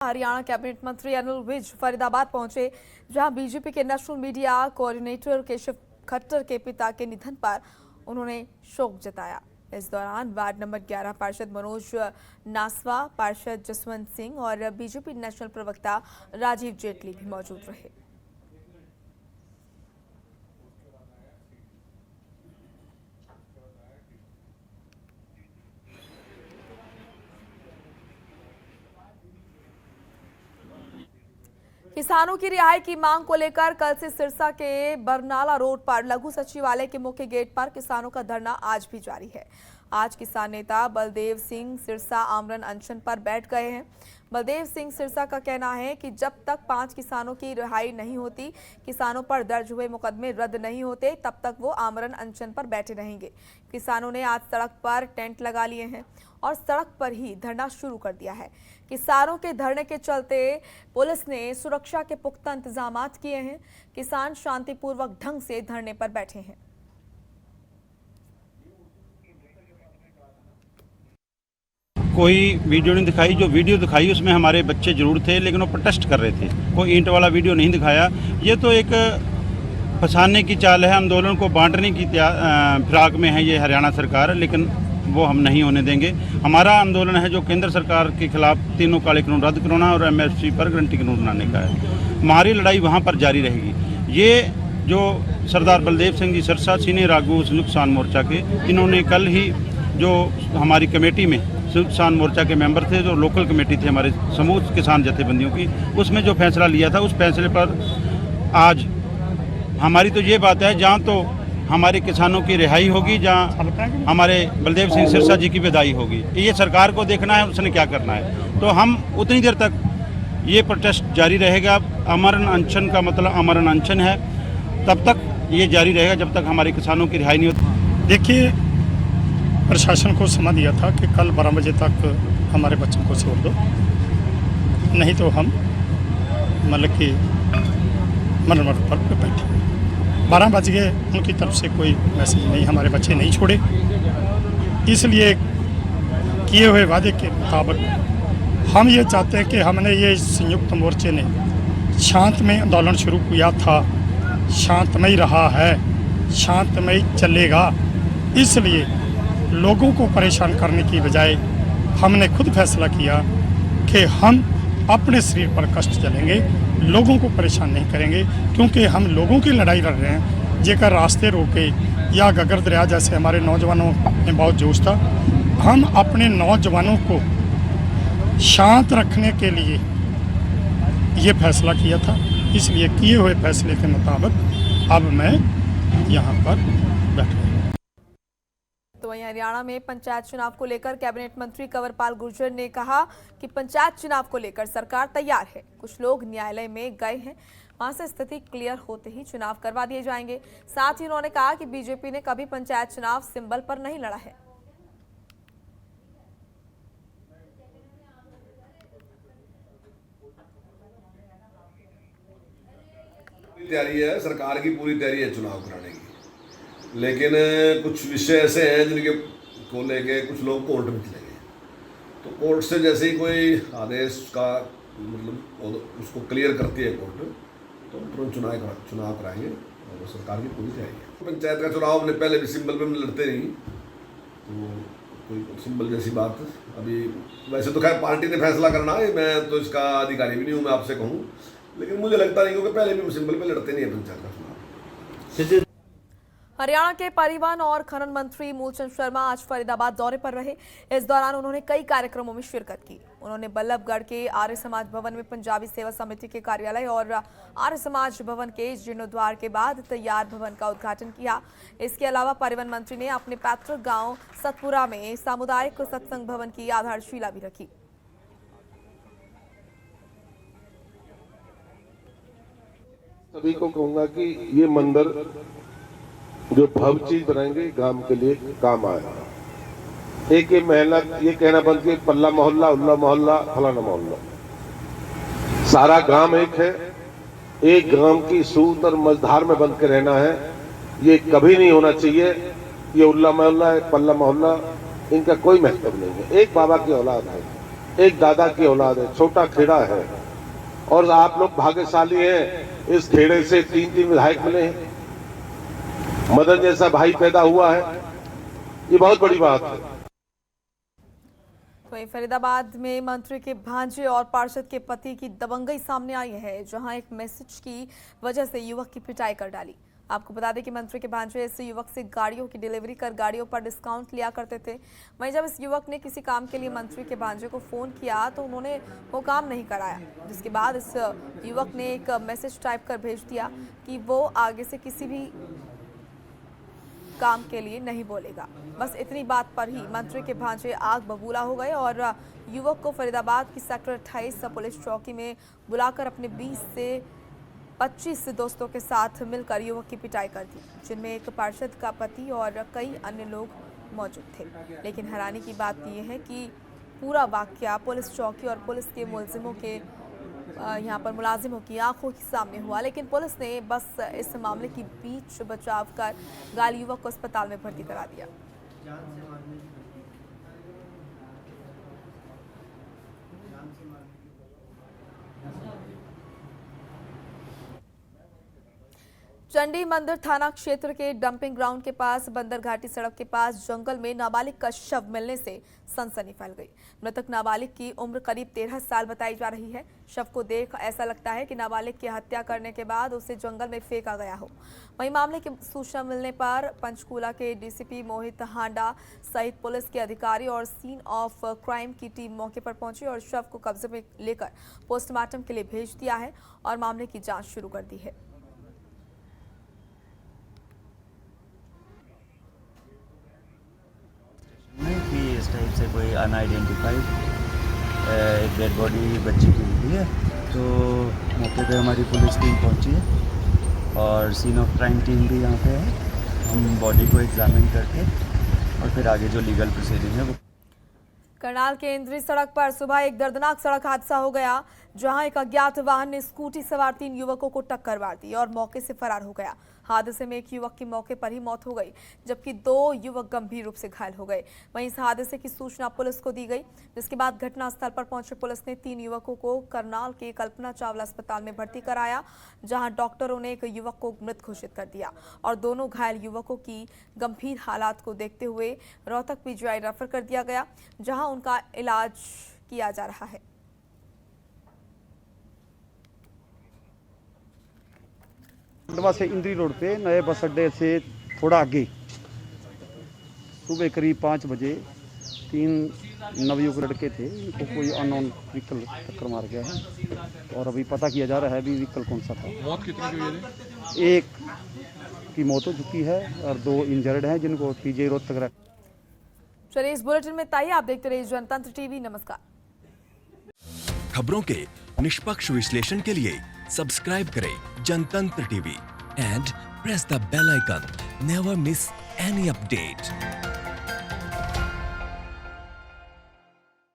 Haryana cabinet मंत्री अनिल विज फरीदाबाद पहुंचे, जहां बीजेपी के national media coordinator Keshav Khattar के पिता के निधन पर उन्होंने शोक जताया। इस दौरान वार्ड नंबर 11 पार्षद मनोज नासवा, पार्षद जसवंत सिंह और बीजेपी नेशनल प्रवक्ता राजीव जेटली भी मौजूद रहे। किसानों की रिहाई की मांग को लेकर कल से सिरसा के बरनाला रोड पर लघु सचिवालय के मुख्य गेट पर किसानों का धरना आज भी जारी है। आज किसान नेता बलदेव सिंह सिरसा आमरण अनशन पर बैठ गए हैं। बलदेव सिंह सिरसा का कहना है कि जब तक 5 किसानों की रिहाई नहीं होती, किसानों पर दर्ज हुए मुकदमे रद्द नहीं होते, तब तक वो आमरण अनशन पर बैठे रहेंगे। किसानों ने आज सड़क पर टेंट लगा लिए हैं और सड़क पर ही धरना शुरू कर दिया है। किसानों के धरने के चलते पुलिस ने सुरक्षा के पुख्ता इंतजाम किए हैं। किसान शांतिपूर्वक ढंग से धरने पर बैठे हैं। कोई वीडियो नहीं दिखाई, जो वीडियो दिखाई उसमें हमारे बच्चे जरूर थे, लेकिन वो प्रोटेस्ट कर रहे थे। कोई ईंट वाला वीडियो नहीं दिखाया। ये तो एक फंसाने की चाल है, आंदोलन को बांटने की फिराक में है ये हरियाणा सरकार, लेकिन वो हम नहीं होने देंगे। हमारा आंदोलन है जो केंद्र सरकार के खिलाफ तीनों काले कानून रद्द कराना और MSP पर गारंटी कानून बनाने का है। हमारी लड़ाई वहाँ पर जारी रहेगी। ये जो सरदार बलदेव सिंह जी सिरसा सीनियर आगू संयुक्त किसान मोर्चा के, इन्होंने कल ही जो हमारी कमेटी में संयुक्त किसान मोर्चा के मेंबर थे, जो लोकल कमेटी थी हमारे समूह किसान जथेबंदियों की, उसमें जो फैसला लिया था, उस फैसले पर आज हमारी तो ये बात है, जहाँ तो हमारे किसानों की रिहाई होगी, जहाँ हमारे बलदेव सिंह सिरसा जी की विदाई होगी। ये सरकार को देखना है उसने क्या करना है। तो हम उतनी देर तक ये प्रोटेस्ट जारी रहेगा। आमरण अनशन का मतलब आमरण अनशन है, तब तक ये जारी रहेगा जब तक हमारे किसानों की रिहाई नहीं होती। देखिए, प्रशासन को समय दिया था कि कल 12 बजे तक हमारे बच्चों को छोड़ दो, नहीं तो हम मतलब कि मरण पर बैठे। 12 बज गए, उनकी तरफ से कोई मैसेज नहीं, हमारे बच्चे नहीं छोड़े। इसलिए किए हुए वादे के मुताबिक हम ये चाहते हैं कि हमने ये संयुक्त मोर्चे ने शांतमय आंदोलन शुरू किया था, शांतमय रहा है, शांतमय चलेगा। इसलिए लोगों को परेशान करने की बजाय हमने खुद फैसला किया कि हम अपने शरीर पर कष्ट चलेंगे, लोगों को परेशान नहीं करेंगे, क्योंकि हम लोगों की लड़ाई लड़ रहे हैं। जेकर रास्ते रोके या गगर दरिया जैसे हमारे नौजवानों में बहुत जोश था, हम अपने नौजवानों को शांत रखने के लिए ये फैसला किया था। इसलिए किए हुए फैसले के मुताबिक अब मैं यहाँ पर बैठा। तो वहीं हरियाणा में पंचायत चुनाव को लेकर कैबिनेट मंत्री कंवरपाल गुर्जर ने कहा कि पंचायत चुनाव को लेकर सरकार तैयार है। कुछ लोग न्यायालय में गए हैं, वहां से स्थिति क्लियर होते ही चुनाव करवा दिए जाएंगे। साथ ही उन्होंने कहा कि बीजेपी ने कभी पंचायत चुनाव सिंबल पर नहीं लड़ा है। तैयारी है, सरकार की पूरी तैयारी है चुनाव कराने की, लेकिन कुछ विषय ऐसे हैं जिनके को लेके कुछ लोग कोर्ट में चले गए। तो कोर्ट से जैसे ही कोई आदेश का मतलब उसको क्लियर करती है कोर्ट, तो तुरंत चुनाव कराएंगे और सरकार की पूरी तैयारी है। पंचायत का चुनाव हमने पहले भी सिंबल पे लड़ते नहीं, तो कोई सिंबल जैसी बात अभी, वैसे तो खैर पार्टी ने फैसला करना है, मैं तो इसका अधिकारी भी नहीं हूँ मैं आपसे कहूँ, लेकिन मुझे लगता नहीं, क्योंकि पहले भी सिंबल पे लड़ते नहीं है पंचायत का चुनाव। हरियाणा के परिवहन और खनन मंत्री मूलचंद शर्मा आज फरीदाबाद दौरे पर रहे। इस दौरान उन्होंने कई कार्यक्रमों में शिरकत की। उन्होंने बल्लभगढ़ के आर्य समाज भवन में पंजाबी सेवा समिति के कार्यालय और आर्य समाज भवन के जीर्णोद्वार के बाद तैयार भवन का उद्घाटन किया। इसके अलावा परिवहन मंत्री ने अपने पैतृक गांव सतपुरा में सामुदायिक सत्संग भवन की आधारशिला भी रखी। सभी को कहूंगा कि ये मंदिर जो भव्य चीज बनाएंगे गांव के लिए काम आएगा। एक ये महला ये कहना बंद के पल्ला मोहल्ला, उल्ला मोहल्ला, फलाना मोहल्ला, सारा गांव एक है। एक गांव की सूत और मझधार में बंद के रहना है, ये कभी नहीं होना चाहिए। ये उल्ला मोहल्ला है, पल्ला मोहल्ला, इनका कोई महत्व नहीं है। एक बाबा की औलाद है, एक दादा की औलाद है, छोटा खेड़ा है, और आप लोग भाग्यशाली हैं, इस खेड़े से 3 विधायक मिले हैं, मदन जैसा भाई पैदा हुआ है, ये बहुत बड़ी बात है। वहीं फरीदाबाद में मंत्री के भांजे और पार्षद के पति की दबंगई सामने आई है, जहां एक मैसेज की वजह से युवक की पिटाई कर डाली। आपको बता दें कि मंत्री के भांजे इस युवक से गाड़ियों की डिलीवरी कर गाड़ियों पर डिस्काउंट लिया करते थे। वहीं जब इस युवक ने किसी काम के लिए मंत्री के भांजे को फोन किया तो उन्होंने वो काम नहीं कराया, जिसके बाद इस युवक ने एक मैसेज टाइप कर भेज दिया कि वो आगे से किसी भी काम के लिए नहीं बोलेगा। बस इतनी बात पर ही मंत्री के भांजे आग बबूला हो गए और युवक को फरीदाबाद की सेक्टर 28 पुलिस चौकी में बुलाकर अपने 20 से 25 दोस्तों के साथ मिलकर युवक की पिटाई कर दी, जिनमें एक पार्षद का पति और कई अन्य लोग मौजूद थे। लेकिन हैरानी की बात यह है कि पूरा वाकया पुलिस चौकी और पुलिस के मुलजिमों के यहाँ पर मुलाजिमों की आंखों के सामने हुआ, लेकिन पुलिस ने बस इस मामले की बीच बचाव कर घायल युवक को अस्पताल में भर्ती करा दिया। चंडी मंदिर थाना क्षेत्र के डंपिंग ग्राउंड के पास बंदर घाटी सड़क के पास जंगल में नाबालिग का शव मिलने से सनसनी फैल गई। मृतक नाबालिग की उम्र करीब 13 साल बताई जा रही है। शव को देख ऐसा लगता है कि नाबालिग की हत्या करने के बाद उसे जंगल में फेंका गया हो। वहीं मामले की सूचना मिलने पर पंचकूला के डीसीपी मोहित हांडा सहित पुलिस के अधिकारी और सीन ऑफ क्राइम की टीम मौके पर पहुंची और शव को कब्जे में लेकर पोस्टमार्टम के लिए भेज दिया है और मामले की जाँच शुरू कर दी है। कि इस टाइप से कोई अनआइडेंटिफाइड एक डेड बॉडी बच्ची की मिली है, तो मौके पे हमारी पुलिस टीम पहुंची है और सीन ऑफ क्राइम टीम भी यहाँ पे है। हम बॉडी को एग्जामिन करके और फिर आगे जो लीगल प्रोसीडिंग है वो। करनाल के इंद्री सड़क पर सुबह एक दर्दनाक सड़क हादसा हो गया, जहां एक अज्ञात वाहन ने स्कूटी सवार 3 युवकों को टक्कर मार दी और मौके से फरार हो गया। हादसे में एक युवक की मौके पर ही मौत हो गई, जबकि 2 युवक गंभीर रूप से घायल हो गए। वहीं इस हादसे की सूचना पुलिस को दी गई, जिसके बाद घटनास्थल पर पहुंचे पुलिस ने 3 युवकों को करनाल के कल्पना चावला अस्पताल में भर्ती कराया, जहां डॉक्टरों ने एक युवक को मृत घोषित कर दिया और दोनों घायल युवकों की गंभीर हालात को देखते हुए रोहतक पीजीआई रेफर कर दिया गया, जहां उनका इलाज किया जा रहा है। खंडवा से इंद्री रोड पे नए बस अड्डे से थोड़ा आगे सुबह करीब 5 बजे 3 नवयुवक लड़के थे, इनको कोई अननोन व्हीकल टक्कर मार गया है और अभी पता किया जा रहा है अभी व्हीकल कौन सा था। मौत कितनी की हुई है? एक की मौत हो चुकी है और 2 इंजर्ड हैं, जिनको पीजीआई रोहतक रखा। चलिए इस बुलेटिन में ताई आप देखते रहिए जनतंत्र टीवी। नमस्कार। खबरों के निष्पक्ष विश्लेषण के लिए सब्सक्राइब करें Jantantra TV and press the bell icon. Never miss any update.